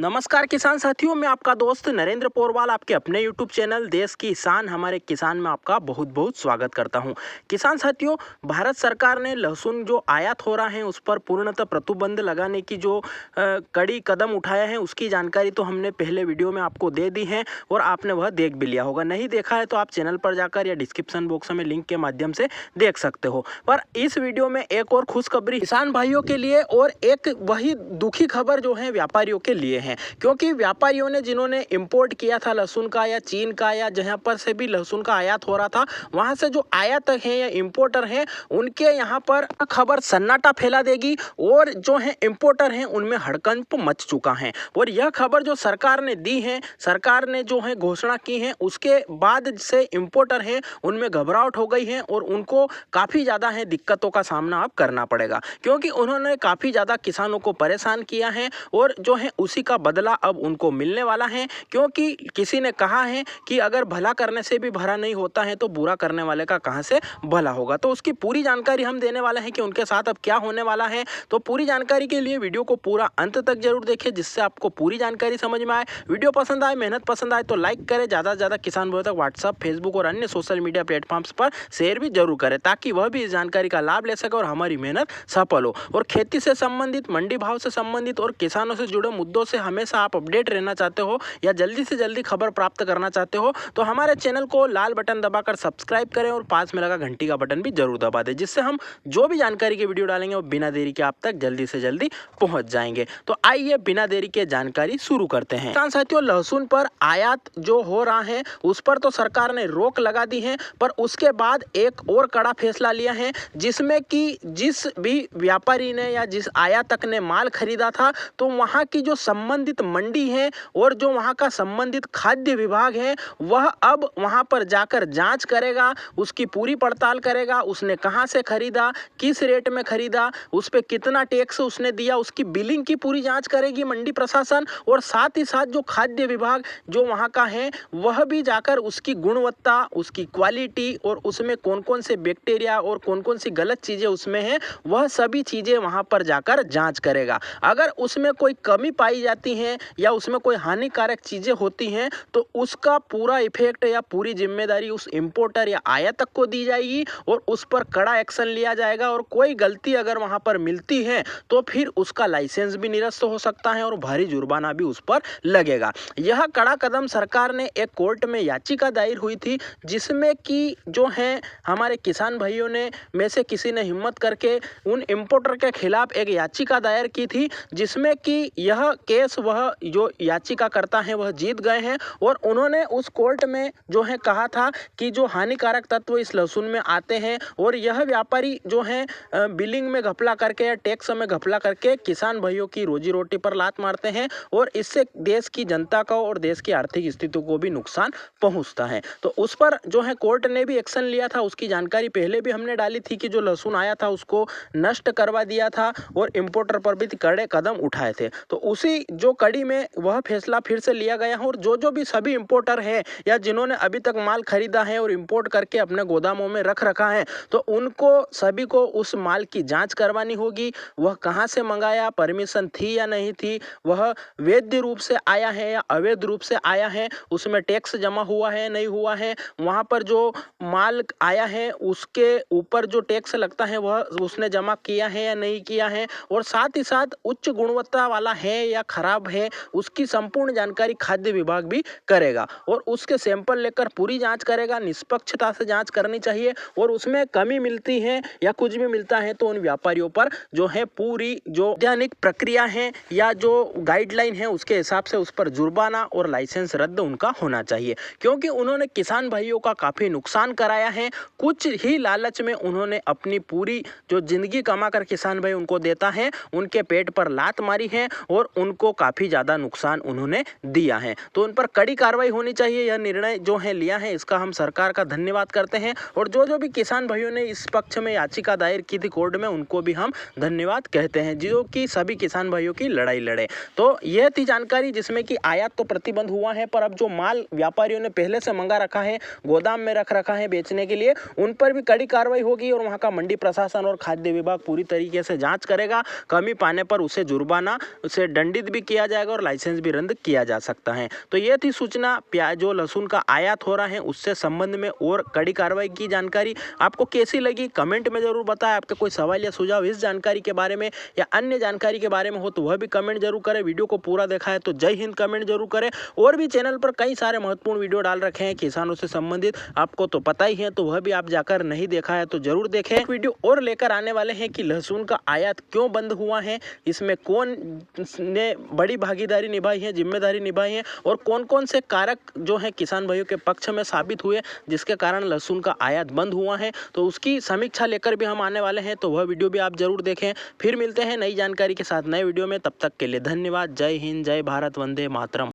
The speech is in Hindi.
नमस्कार किसान साथियों, मैं आपका दोस्त नरेंद्र पोरवाल आपके अपने YouTube चैनल देश की शान हमारे किसान में आपका बहुत बहुत स्वागत करता हूं। किसान साथियों, भारत सरकार ने लहसुन जो आयात हो रहा है उस पर पूर्णतः प्रतिबंध लगाने की जो कड़ी कदम उठाया है उसकी जानकारी तो हमने पहले वीडियो में आपको दे दी है और आपने वह देख भी लिया होगा। नहीं देखा है तो आप चैनल पर जाकर या डिस्क्रिप्शन बॉक्स में लिंक के माध्यम से देख सकते हो। पर इस वीडियो में एक और खुशखबरी किसान भाइयों के लिए और एक वही दुखी खबर जो है व्यापारियों के लिए है, क्योंकि व्यापारियों ने जिन्होंने इंपोर्ट किया था लहसुन का या चीन का या जहां पर से भी लहसुन का आयात हो रहा था वहां से जो आयातक हैं या इंपोर्टर हैं उनके यहां पर खबर सन्नाटा फैला देगी और जो है इंपोर्टर हैं उनमें हड़कंप मच चुका है। और यह खबर जो सरकार ने दी है, सरकार ने जो है घोषणा की है, उसके बाद से इंपोर्टर हैं उनमें घबराहट हो गई है और उनको काफ़ी ज़्यादा है दिक्कतों का सामना अब करना पड़ेगा, क्योंकि उन्होंने काफ़ी ज़्यादा किसानों को परेशान किया है और जो है उसी का बदला अब उनको मिलने वाला है। क्योंकि किसी ने कहा है कि अगर भला करने से भी भला नहीं होता है तो बुरा करने वाले का कहां से भला होगा। तो उसकी पूरी जानकारी हम देने वाले हैं कि उनके साथ अब क्या होने वाला है। तो पूरी जानकारी के लिए वीडियो को पूरा अंत तक जरूर देखें, जिससे आपको पूरी जानकारी समझ में आए। वीडियो पसंद आए, मेहनत पसंद आए तो लाइक करें, ज़्यादा से ज़्यादा किसान भाइयों तक व्हाट्सअप, फेसबुक और अन्य सोशल मीडिया प्लेटफॉर्म्स पर शेयर भी जरूर करें, ताकि वह भी इस जानकारी का लाभ ले सके और हमारी मेहनत सफल हो। और खेती से संबंधित, मंडी भाव से संबंधित और किसानों से जुड़े मुद्दों से हमेशा आप अपडेट रहना चाहते हो या जल्दी से जल्दी खबर प्राप्त करना चाहते हो तो हमारे चैनल को लाल बटन दबाकर सब्सक्राइब करें और पास में लगा घंटी का बटन भी जरूर दबा दें, जिससे हम जो भी जानकारी की वीडियो डालेंगे वो बिना देरी के आप तक जल्दी से जल्दी पहुंच जाएंगे। तो आइए बिना देरी के जानकारी शुरू करते हैं। किसान साथियों, लहसुन पर आयात जो हो रहा है उस पर तो सरकार ने रोक लगा दी है, पर उसके बाद एक और कड़ा फैसला लिया है, जिसमें कि जिस भी व्यापारी ने या जिस आयातक ने माल खरीदा था तो वहां की जो संबंधित मंडी है और जो वहां का संबंधित खाद्य विभाग है वह अब वहां पर जाकर जांच करेगा, उसकी पूरी पड़ताल करेगा, उसने कहां से खरीदा, किस रेट में खरीदा, उस पर कितना टैक्स उसने दिया, उसकी बिलिंग की पूरी जांच करेगी मंडी प्रशासन। और साथ ही साथ जो खाद्य विभाग जो वहां का है वह भी जाकर उसकी गुणवत्ता, उसकी क्वालिटी और उसमें कौन कौन से बैक्टीरिया और कौन कौन सी गलत चीजें उसमें हैं वह सभी चीजें वहां पर जाकर जांच करेगा। अगर उसमें कोई कमी पाई जाती है या उसमें कोई हानिकारक चीजें होती हैं तो उसका पूरा इफेक्ट या पूरी जिम्मेदारी उस इंपोर्टर या आयातक को दी जाएगी और उस पर कड़ा एक्शन लिया जाएगा। और कोई गलती अगर वहां पर मिलती है तो फिर उसका लाइसेंस भी निरस्त हो सकता है और भारी जुर्माना भी उस पर लगेगा। यह कड़ा कदम सरकार ने एक कोर्ट में याचिका दायर हुई थी, जिसमें कि जो है हमारे किसान भाइयों ने में से किसी ने हिम्मत करके उन इंपोर्टर के खिलाफ एक याचिका दायर की थी, जिसमें कि यह केस वह जो याचिका करता है वह जीत गए हैं। और उन्होंने उस कोर्ट में जो है कहा था कि जो हानिकारक तत्व इस लहसुन में आते हैं और यह व्यापारी जो है बिलिंग में घपला करके या टैक्स में घपला करके किसान भाइयों की रोजी रोटी पर लात मारते हैं और इससे देश की जनता को और देश की आर्थिक स्थिति को भी नुकसान पहुंचता है। तो उस पर जो है कोर्ट ने भी एक्शन लिया था। उसकी जानकारी पहले भी हमने डाली थी कि जो लहसुन आया था उसको नष्ट करवा दिया था और इंपोर्टर पर भी कड़े कदम उठाए थे। तो उसी जो कड़ी में वह फैसला फिर से लिया गया है और जो भी सभी इंपोर्टर हैं या जिन्होंने अभी तक माल खरीदा है और इंपोर्ट करके अपने गोदामों में रख रखा है तो उनको सभी को उस माल की जांच करवानी होगी। वह कहां से मंगाया, परमिशन थी या नहीं थी, वह वैध रूप से आया है या अवैध रूप से आया है, उसमें टैक्स जमा हुआ है नहीं हुआ है, वहां पर जो माल आया है उसके ऊपर जो टैक्स लगता है वह उसने जमा किया है या नहीं किया है, और साथ ही साथ उच्च गुणवत्ता वाला है या खराब है उसकी संपूर्ण जानकारी खाद्य विभाग भी करेगा और उसके सैंपल लेकर पूरी जांच करेगा। निष्पक्षता से जांच करनी चाहिए और उसमें कमी मिलती है या कुछ भी मिलता है तो उन व्यापारियों पर जो है पूरी जो वैधानिक प्रक्रिया है या जो गाइडलाइन है उसके हिसाब से उस पर जुर्माना और लाइसेंस रद्द उनका होना चाहिए, क्योंकि उन्होंने किसान भाइयों का काफी नुकसान कराया है। कुछ ही लालच में उन्होंने अपनी पूरी जो जिंदगी कमाकर किसान भाई उनको देता है उनके पेट पर लात मारी है और उनको काफी ज्यादा नुकसान उन्होंने दिया है। तो उन पर कड़ी कार्रवाई होनी चाहिए। यह निर्णय जो है लिया है इसका हम सरकार का धन्यवाद करते हैं और जो भी किसान भाइयों ने इस पक्ष में याचिका दायर की थी कोर्ट में उनको भी हम धन्यवाद कहते हैं, जो कि सभी किसान भाइयों की लड़ाई लड़े। तो यह थी जानकारी जिसमें कि आयात तो प्रतिबंध हुआ है, पर अब जो माल व्यापारियों ने पहले से मंगा रखा है, गोदाम में रख रखा है बेचने के लिए, उन पर भी कड़ी कार्रवाई होगी और वहां का मंडी प्रशासन और खाद्य विभाग पूरी तरीके से जांच करेगा। कमी पाने पर उसे जुर्माना, उसे दंडित भी किया जाएगा और लाइसेंस भी रद्द किया जा सकता है। तो ये थी सूचना प्याज जो लहसुन का आयात हो रहा है उससे संबंध में और कड़ी कार्रवाई की जानकारी। आपको कैसी लगी कमेंट में जरूर बताएं। आपके कोई सवाल या सुझाव इस जानकारी के बारे में या अन्य जानकारी के बारे में हो तो वह भी कमेंट जरूर करें। वीडियो को पूरा देखा है तो जय हिंद कमेंट जरूर करें। और भी चैनल पर कई सारे महत्वपूर्ण वीडियो डाल रखे हैं किसानों से संबंधित, आपको तो पता ही है, तो वह भी आप जाकर नहीं देखा है तो जरूर देखें। एक वीडियो और लेकर आने वाले हैं कि लहसुन का आयात क्यों बंद हुआ है, इसमें कौन ने बड़ी भागीदारी निभाई है, जिम्मेदारी निभाई है और कौन कौन से कारक जो है किसान भाइयों के पक्ष में साबित हुए जिसके कारण लहसुन का आयात बंद हुआ है, तो उसकी समीक्षा लेकर भी हम आने वाले हैं। तो वह वीडियो भी आप जरूर देखें। फिर मिलते हैं नई जानकारी के साथ नए वीडियो में, तब तक के लिए धन्यवाद। जय हिंद, जय भारत, वंदे मातरम।